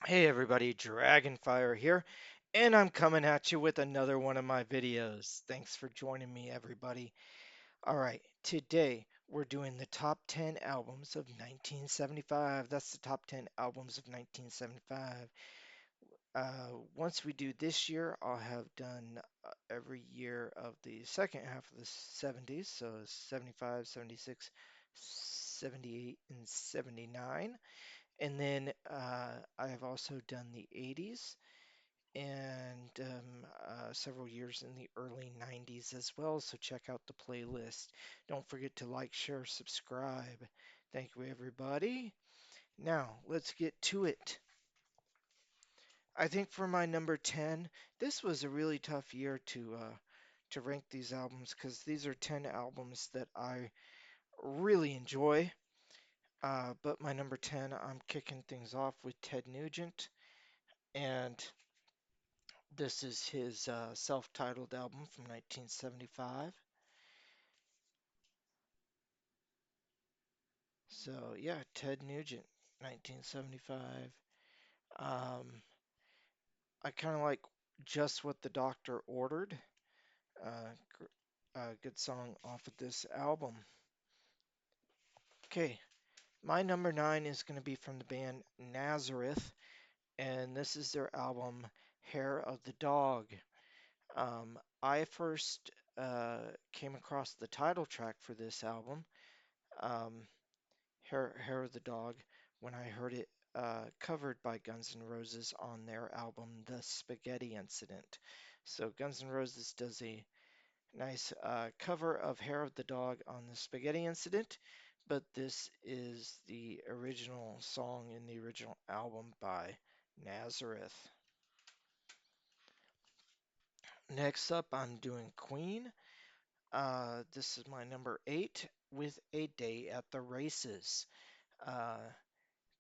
Hey everybody, Dragonfire here, and I'm coming at you with another one of my videos. Thanks for joining me, everybody. Alright, today we're doing the top 10 albums of 1975. That's the top 10 albums of 1975. Once we do this year, I'll have done every year of the second half of the 70s, so 75, 76, 78, and 79. And then I have also done the 80s and several years in the early 90s as well. So check out the playlist. Don't forget to like, share, subscribe. Thank you, everybody. Now, let's get to it. I think for my number 10, this was a really tough year to rank these albums because these are 10 albums that I really enjoy. But my number 10, I'm kicking things off with Ted Nugent. And this is his self-titled album from 1975. So yeah, Ted Nugent, 1975. Um, I kind of like Just What the Doctor Ordered. Good song off of this album. Okay, my number 9 is going to be from the band Nazareth, and this is their album Hair of the Dog. I first came across the title track for this album. Um, Hair of the Dog when I heard it covered by Guns N' Roses on their album The Spaghetti Incident. So Guns N' Roses does a nice cover of Hair of the Dog on The Spaghetti Incident, but this is the original song in the original album by Nazareth. Next up, I'm doing Queen. This is my number 8 with A Day at the Races. Uh,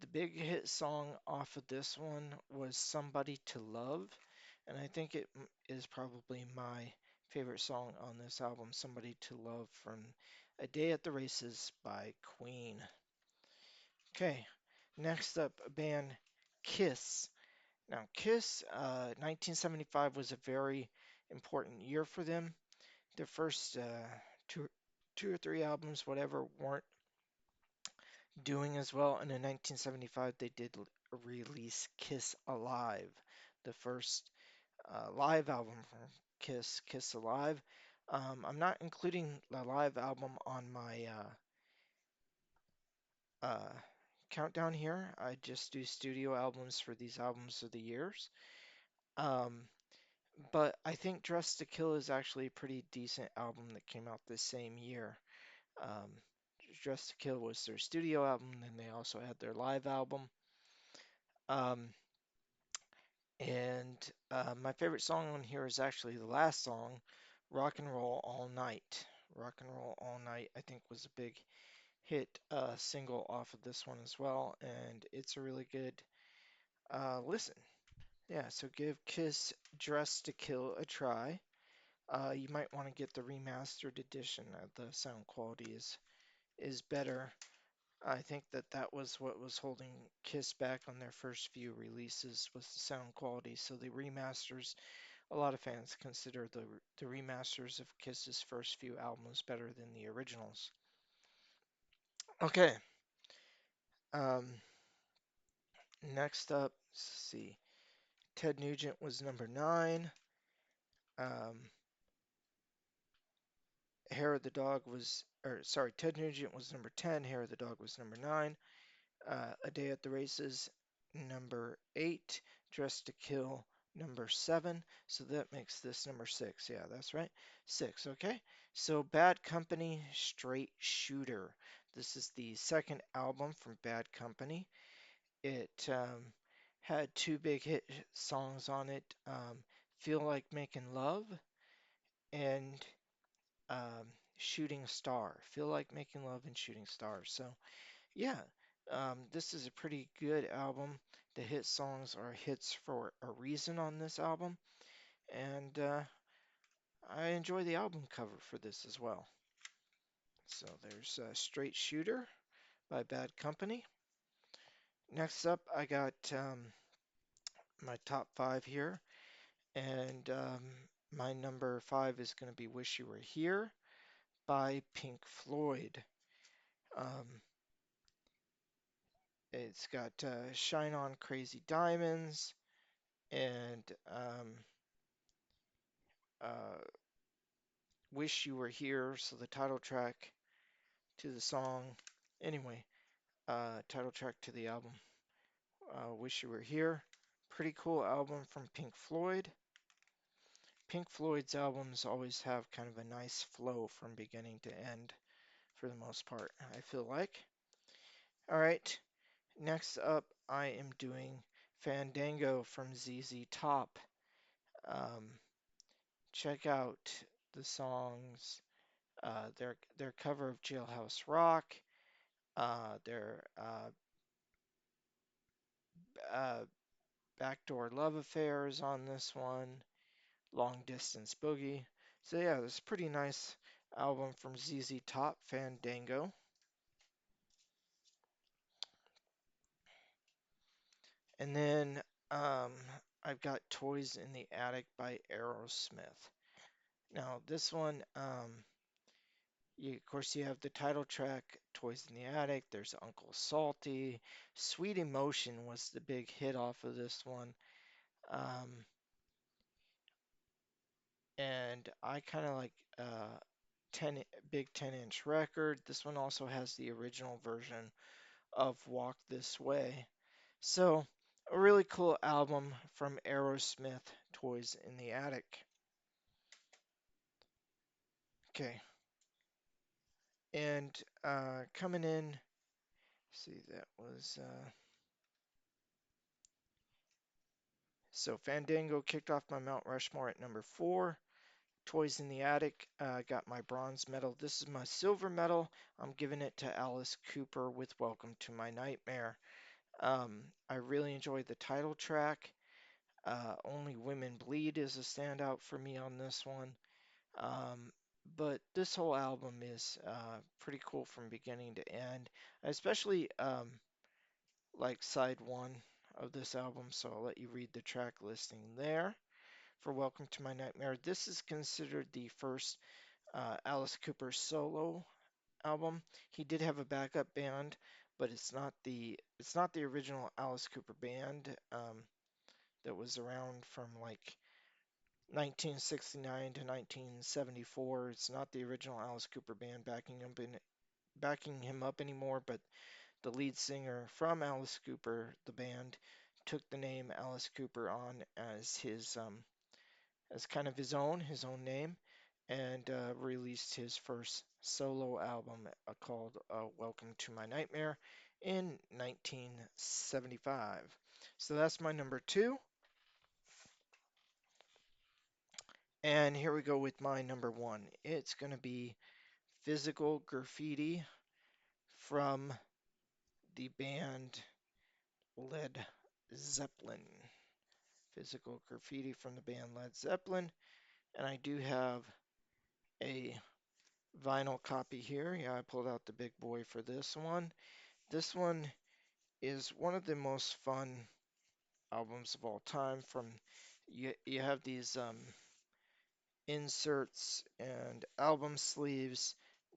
The big hit song off of this one was Somebody to Love, and I think it is probably my favorite song on this album, Somebody to Love from A Day at the Races by Queen. Okay, next up, a band Kiss. Now, Kiss, 1975 was a very important year for them. Their first two, two or three albums, whatever, weren't doing as well. And in 1975, they did release Kiss Alive, the first live album from Kiss, Kiss Alive. I'm not including the live album on my uh, countdown here. I just do studio albums for these albums of the years. Um, but I think Dress to Kill is actually a pretty decent album that came out this same year. Um, Dress to Kill was their studio album, and they also had their live album. Um, And my favorite song on here is actually the last song, Rock and Roll All Night. Rock and Roll All Night, I think, was a big hit single off of this one as well, and it's a really good listen. Yeah, so give Kiss Dress to Kill a try. You might want to get the remastered edition. The sound quality is better. I think that was what was holding Kiss back on their first few releases was the sound quality. So the remasters, a lot of fans consider the remasters of Kiss's first few albums better than the originals. Okay, um, next up, let's see. Ted Nugent was number 9. Um, Hair of the Dog was, or sorry, Ted Nugent was number 10. Hair of the Dog was number 9. A Day at the Races, number 8. Dressed to Kill, number 7. So that makes this number 6. Yeah, that's right. 6, okay? So Bad Company, Straight Shooter. This is the second album from Bad Company. It had two big hit songs on it, Feel Like Making Love and um, Shooting Star. Feel Like Making Love and Shooting Star. So yeah, this is a pretty good album. The hit songs are hits for a reason on this album, and I enjoy the album cover for this as well. So there's Straight Shooter by Bad Company. Next up, I got my top five here, and my number five is going to be "Wish You Were Here" by Pink Floyd. Um, it's got "Shine On Crazy Diamonds" and uh, "Wish You Were Here," so the title track to the song. Anyway, title track to the album, "Wish You Were Here." Pretty cool album from Pink Floyd. Pink Floyd's albums always have kind of a nice flow from beginning to end for the most part, I feel like. All right, next up, I am doing Fandango from ZZ Top. Um, check out the songs, their cover of Jailhouse Rock, their uh, Backdoor Love Affair is on this one, Long Distance Boogie. So yeah, this is a pretty nice album from ZZ Top, Fandango. And then um, I've got Toys in the Attic by Aerosmith. Now, this one, of course, you have the title track, Toys in the Attic. There's Uncle Salty. Sweet Emotion was the big hit off of this one. Um, and I kind of like 10 big 10-inch record. This one also has the original version of Walk This Way. So, a really cool album from Aerosmith, Toys in the Attic. Okay, and coming in, see, that was so Fandango kicked off my Mount Rushmore at number four. Toys in the Attic got my bronze medal. This is my silver medal. I'm giving it to Alice Cooper with Welcome to My Nightmare. I really enjoyed the title track. Only Women Bleed is a standout for me on this one. Um, but this whole album is pretty cool from beginning to end. I especially like side one of this album, so I'll let you read the track listing there. For Welcome to My Nightmare, this is considered the first Alice Cooper solo album. He did have a backup band, but it's not the original Alice Cooper band that was around from like 1969 to 1974. It's not the original Alice Cooper band backing him up anymore, but the lead singer from Alice Cooper, the band, took the name Alice Cooper on as his as kind of his own name, and released his first solo album called Welcome to My Nightmare in 1975. So that's my number two. And here we go with my number one. It's going to be Physical Graffiti from the band Led Zeppelin. Physical Graffiti from the band Led Zeppelin. And I do have a vinyl copy here. Yeah, I pulled out the big boy for this one. This one is one of the most fun albums of all time. You have these inserts and album sleeves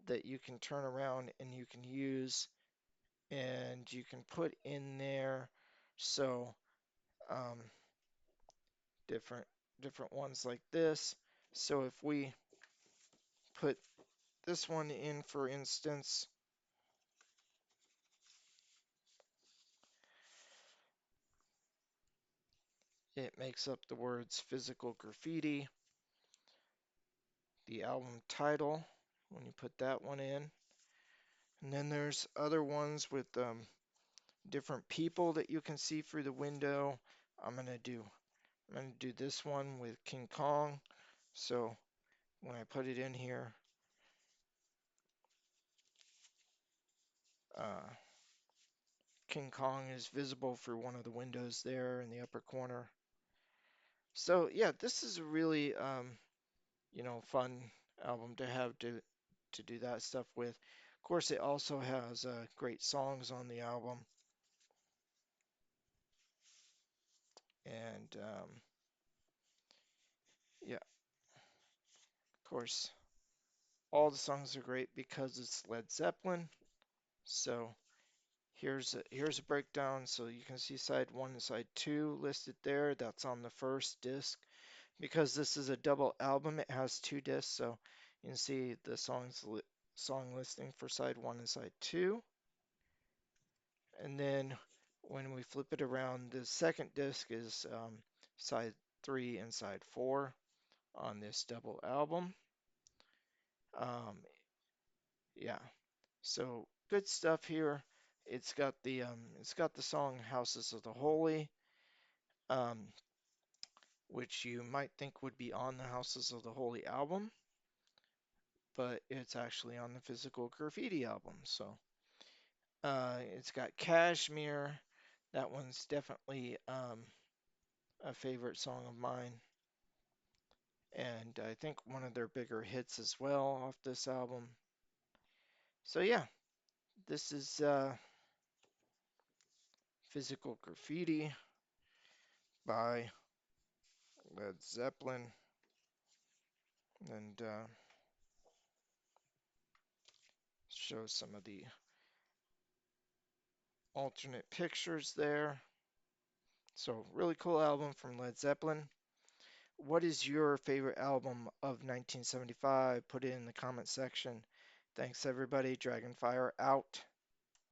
that you can turn around and you can use and you can put in there. So um, different different ones like this. So if we put this one in, for instance, it makes up the words physical graffiti, the album title, when you put that one in. And then there's other ones with different people that you can see through the window. I'm gonna do I'm gonna do this one with King Kong. So when I put it in here, uh, King Kong is visible through one of the windows there in the upper corner. So yeah, this is a really fun album to have to do that stuff with. Of course, it also has great songs on the album. And yeah, of course, all the songs are great because it's Led Zeppelin. So here's a breakdown. So you can see side one and side two listed there. That's on the first disc. Because this is a double album, it has two discs. So you can see the song listing for side one and side two. And then when we flip it around, the second disc is side three and side four on this double album. Um, yeah, so good stuff here. It's got the song "Houses of the Holy," um, which you might think would be on the "Houses of the Holy" album, but it's actually on the Physical Graffiti album. So it's got "Kashmir." That one's definitely a favorite song of mine, and I think one of their bigger hits as well off this album. So yeah, this is Physical Graffiti by Led Zeppelin, and shows some of the alternate pictures there. So really cool album from Led Zeppelin. What is your favorite album of 1975? Put it in the comment section. Thanks everybody. Dragonfire out.